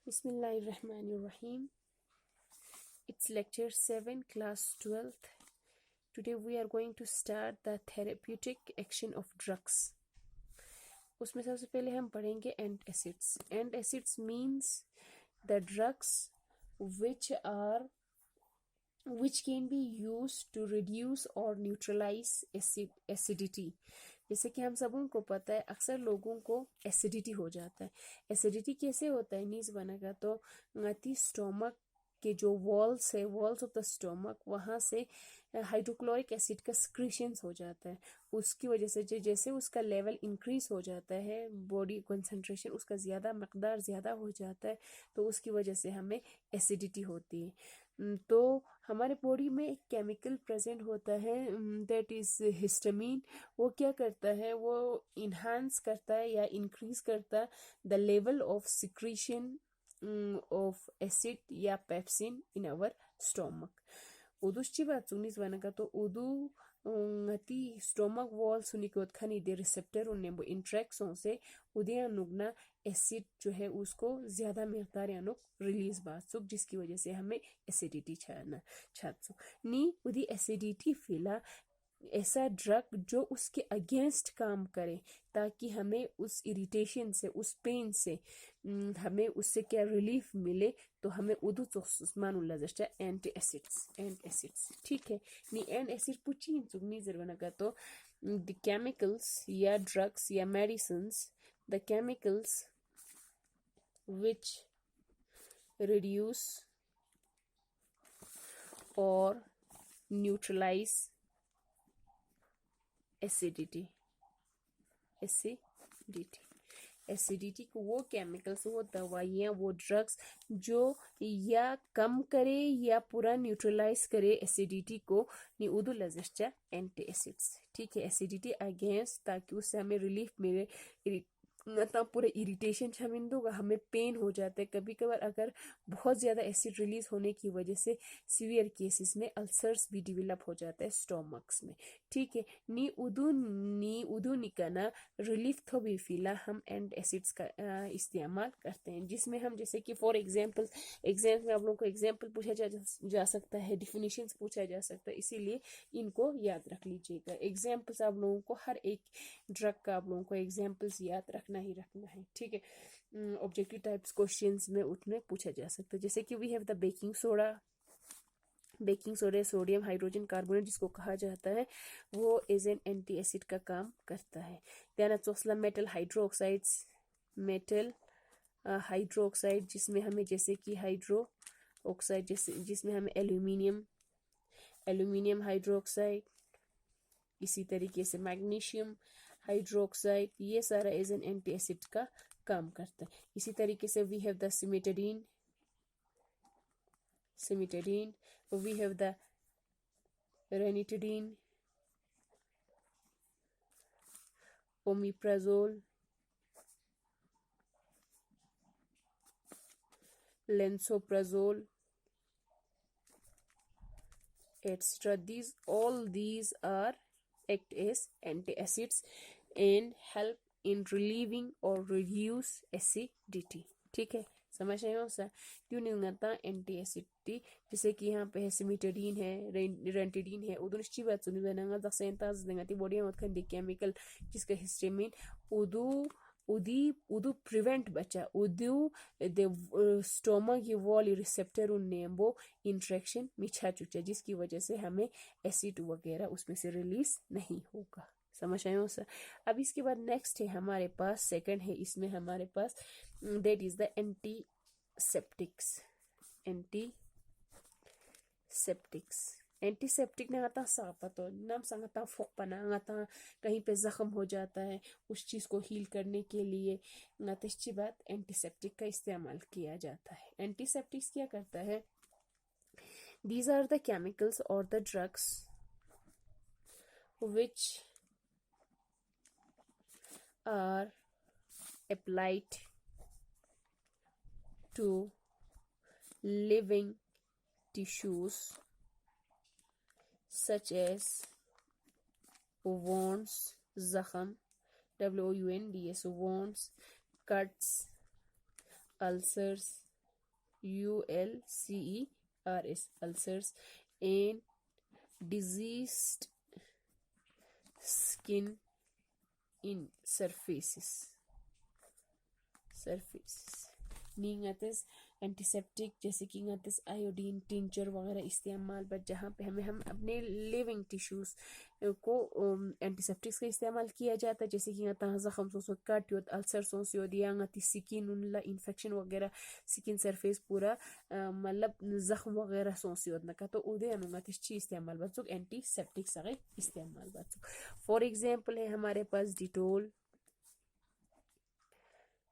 Bismillahirrahmanirrahim. It's lecture 7, class 12th. Today we are going to start the therapeutic action of drugs. उसमें सबसे पहले हम पढ़ेंगे antacids. Antacids means the drugs which can be used to reduce or neutralize acidity. जैसे कि हम सबों को पता है अक्सर लोगों को एसिडिटी हो जाता है. एसिडिटी कैसे होता है नीज बनेगा तो ngati स्टोमक के जो वॉल्स है, वॉल्स ऑफ द स्टोमक, वहाँ से हाइड्रोक्लोरिक एसिड का स्क्रीशंस हो जाता है. उसकी वजह से जैसे उसका लेवल इंक्रीज हो जाता है, बॉडी कंसंट्रेशन उसका ज़्यादा मकदार ज़्यादा हो जाता है, तो उसकी वजह से हमें एसिडिटी होती है. तो हमारे बॉडी में एक केमिकल प्रेजेंट होता है दैट इज़ हिस्टामीन. वो क्या करता है, वो इन्हांस करता है या इंक्रीज करता है the level of secretion of acid या पेप्सिन इन आवर स्टोमक. उदुश्ची बात सुनिस बनका तो उदु ngati stomach wall सुनिकोत खनी दे रिसेप्टर उन्हें वो इंट्रैक्शन से उदिया नुगना एसिड जो है उसको ज़्यादा मिकदार यानो रिलीज बात सुख, जिसकी वजह से हमें एसिडिटी छात नी उदी एसिडिटी फिला ऐसा ड्रग जो उसके अगेंस्ट काम करे ताकि हमें उस इरिटेशन से, उस पेन से हमें उससे क्या रिलीफ मिले. तो हमें उदु मानु लजस्टा एंटी एसिड्स ठीक है. नी एंड एसिड पुची सुगनी जरवना का तो द केमिकल्स या ड्रग्स या medicines, the chemicals which reduce or neutralize acidity को वो केमिकल्स, वो दवाइयाँ, वो ड्रग्स जो या कम करे या पूरा न्यूट्रलाइज करे एसिडिटी को, नी उदु लजस्टा एंटी एसिड्स ठीक है. एसिडिटी अगेंस्ट ताकि उससे हमें रिलीफ मिले. ना पूरा इरिटेशन छमिंदोगा, हमें पेन हो जाता है कभी कभार. अगर बहुत ज़्यादा एसिड रिलीज होने की वजह से सीवियर केसेस में अल्सर्स भी डेवलप हो जाता है स्टोमक्स में ठीक है. नी उदू निकाना रिलीफ तो भी फिला हम एंड एसिड्स का इस्तेमाल करते हैं, जिसमें हम जैसे कि फॉर एग्जांपल एग्जाम में आप लोगों को एग्जांपल पूछा जा सकता है, डिफिनीशंस पूछा जा सकता है, इसीलिए इनको याद रख लीजिएगा. एग्जाम्पल्स आप लोगों को हर एक ड्रग का आप लोगों को एग्जाम्पल्स याद रखना ही रखना है ठीक है. ऑब्जेक्टिव टाइप्स क्वेश्चंस में उसमें पूछा जा सकता है, जैसे कि we have the baking soda sodium hydrogen carbonate जिसको कहा जाता है, वो एज एन एंटी एसिड का काम करता है. देन चौसला मेटल हाइड्रोक्साइड जिसमें हमें जैसे कि हाइड्रो ऑक्साइड जिसमें हमें एल्यूमिनियम हाइड्रोक्साइड, इसी तरीके से मैग्नीशियम हाइड्रोक्साइड, ये सारा एज एन एंटी एसिड का काम करता है. इसी तरीके से we have the cimetidine, we have the ranitidine, omeprazole, lansoprazole, etc. All these are act as antacids and help in relieving or reduce acidity ठीक है. समझ रहे हो सर, क्यों नहीं होता एंटी एसिडिटी. जैसे कि यहाँ पे है सिमिटाडीन है, रेंटिडीन है. उदुनिश्ची बात सुनी बनाना दसेंताज देंगाती बॉडी में उत्खन दी केमिकल जिसका हिस्टामीन उदू प्रिवेंट बचा उदू द स्टोमक ये वॉल रिसेप्टर उन्नेम्बो इंट्रैक्शन मिछा चुचा, जिसकी वजह से हमें एसिड वगैरह उसमें से रिलीज नहीं होगा. समझ आए हो सर. अब इसके बाद नेक्स्ट है हमारे पास, सेकंड है इसमें हमारे पास, दैट इज द एंटीसेप्टिक ने आता सापा तो नाम संगता फोक पना आता कहीं पे जख्म हो जाता है, उस चीज को हील करने के लिए नतिश्ची बात एंटीसेप्टिक का इस्तेमाल किया जाता है. एंटीसेप्टिक्स क्या करता है, दीज आर द केमिकल्स और the drugs which are applied to living tissues such as wounds, zakham, wounds, wounds, cuts, ulcers, ULCERS, ulcers, and diseased skin in surfaces. नींग आतिस एंटीसेप्टिक जैसे कि आतिस आयोडीन टिंचर वगैरह इस्तेमाल, बट जहाँ पे हम अपने लिविंग टिश्यूज़ को एंटीसेप्टिक्स का इस्तेमाल किया जाता है, जैसे कि आता जख्म सोस कट योद अल्सर सोस योद या आती स्किन उनला इन्फेक्शन वगैरह स्किन सरफेस पूरा मतलब जख्म वगैरह सोस योद ना तो उदे अनुंगा ची इस्तेमाल बच्चों एंटीसेप्टिक्स का इस्तेमाल बच्चों। फॉर एग्जांपल है हमारे पास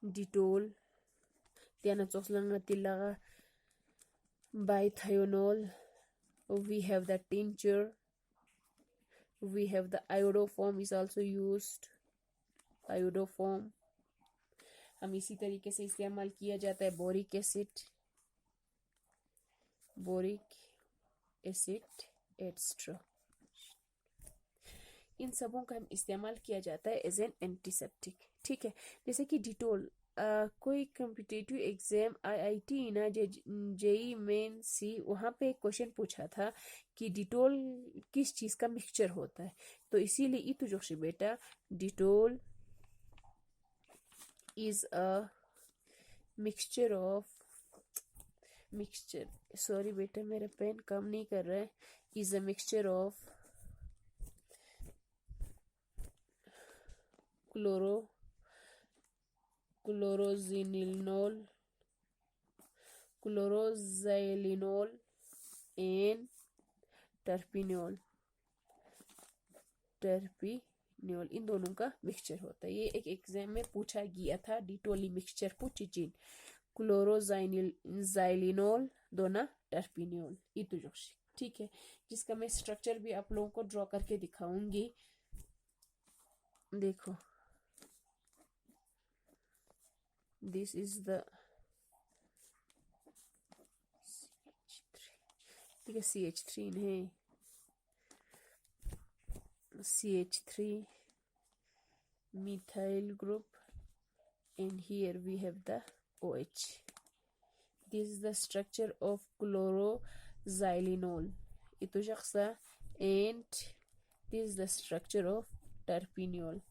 डिटोल त्याना चोसलंगा तिलागा biothionyl, we have the tincture, we have the iodoform is also used, iodoform हम इसी तरीके से इस्तेमाल किया जाता है बोरिक एसिड एक्स्ट्रा, इन सबों का हम इस्तेमाल किया जाता है एज एन एंटीसेप्टिक। ठीक है, जैसे कि डिटोल कोई कॉम्पिटिटिव एग्जाम IIT ना जेई मेन सी वहाँ पे एक क्वेश्चन पूछा था कि डिटोल किस चीज़ का मिक्सचर होता है, तो इसीलिए ई तो जोशी बेटा Dettol is a mixture sorry बेटा मेरा पेन काम नहीं कर रहा है, is a mixture of chloroxylenol and terpineol, इन दोनों का मिक्सचर होता है। ये एक एग्जाम में पूछा गया था, डिटोली मिक्सचर पूछिचिन क्लोरोज़ाइलिनोल दोना टर्पिनोल इतुजोशी। ठीक है, जिसका मैं स्ट्रक्चर भी आप लोगों को ड्रॉ करके दिखाऊंगी। देखो दिस इज द ठीक है CH3 है, CH3 methyl group and here we have the OH. This is the structure of chloroxylenol ito shaksa, and this is the structure of terpineol,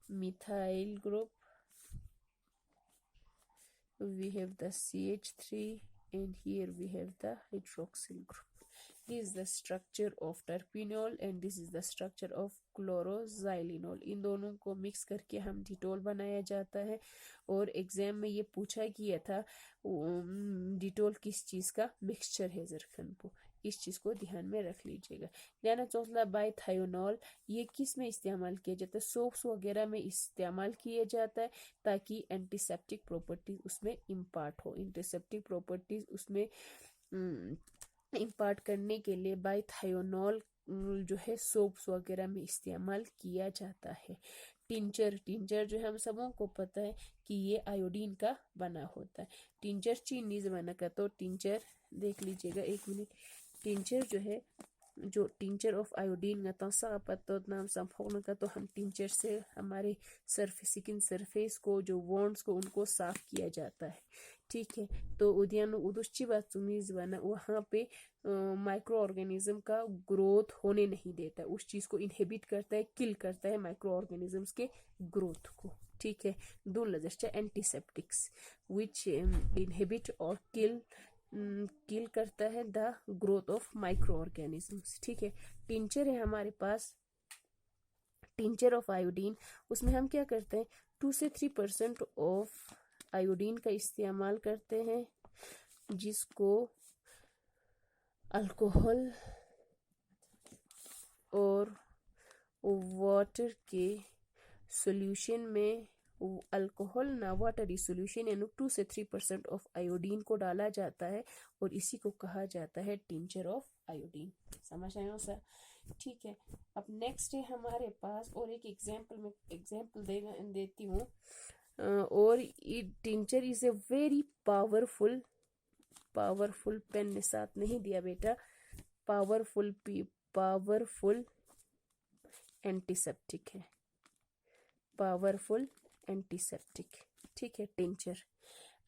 methyl group, we have the CH3 and here we have the hydroxyl group. This is the structure of terpineol and this is the structure of chloroxylenol। इन दोनों को mix करके हम Dettol बनाया जाता है, और exam में ये पूछा गया था डिटोल किस चीज़ का मिक्सचर है जरखनपो, इस चीज़ को ध्यान में रख लीजिएगा। ध्यान चौथा बाइथायोनॉल, ये किस में इस्तेमाल किया जाता है, सोप्स वगैरह में इस्तेमाल किया जाता है ताकि एंटीसेप्टिक प्रॉपर्टीज उसमें इम्पार्ट हो। एंटीसेप्टिक प्रॉपर्टीज उसमें इम्पार्ट करने के लिए बाइथायोनॉल जो है सोप्स वगैरह में इस्तेमाल किया जाता है। टिंचर जो है हम सबों को पता है कि ये आयोडीन का बना होता है। टिंचर चीनीज बना का, तो टिंचर देख लीजिएगा एक मिनट। टिंचर जो है जो टिंचर ऑफ आयोडीन का तंसा पत्तो नाम संफोन का, तो हम टिंचर से हमारे स्किन सरफेस को जो वॉन्ड्स को उनको साफ किया जाता है। ठीक है, तो उद्यान उदुश्ची बात सुमीज बना वहाँ पे माइक्रो ऑर्गेनिज्म का ग्रोथ होने नहीं देता, उस चीज़ को इनहिबिट करता है, किल करता है माइक्रो ऑर्गेनिजम्स के ग्रोथ को। ठीक है, दो लजस्ट एंटीसेप्टिक्स विच इनहिबिट और किल करता है the growth of micro organisms. ठीक है, टिंचर है हमारे पास, टिंचर ऑफ आयोडीन, उसमें हम क्या करते हैं 2 से 3% ऑफ आयोडीन का इस्तेमाल करते हैं, जिसको अल्कोहल और वाटर के सॉल्यूशन में, अल्कोहल ना वाटरी सॉल्यूशन यानी 2 से 3% ऑफ आयोडीन को डाला जाता है और इसी को कहा जाता है टिंचर ऑफ आयोडीन। समझ आए हो सर? ठीक है, अब नेक्स्ट है हमारे पास, और एक एग्जाम्पल देती हूँ, और tincture is a very powerful pen ने साथ नहीं दिया बेटा, पावरफुल एंटीसेप्टिक है, पावरफुल एंटीसेप्टिक। ठीक है, टिंचर।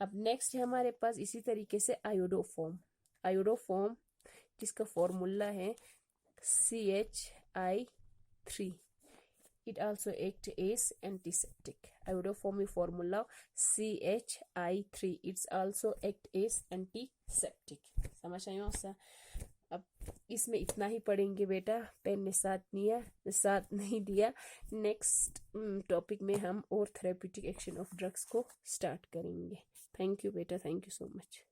अब नेक्स्ट है हमारे पास इसी तरीके से आयोडोफॉर्म जिसका फॉर्मूला है CH3. It also act as antiseptic. Iodoform formula CH3. It's also act as antiseptic. समझ आए हो सा? अब इसमें इतना ही पढ़ेंगे बेटा, पेन ने साथ नहीं दिया। नेक्स्ट टॉपिक में हम और थेरेप्यूटिक एक्शन ऑफ ड्रग्स को स्टार्ट करेंगे। थैंक यू बेटा, थैंक यू सो मच।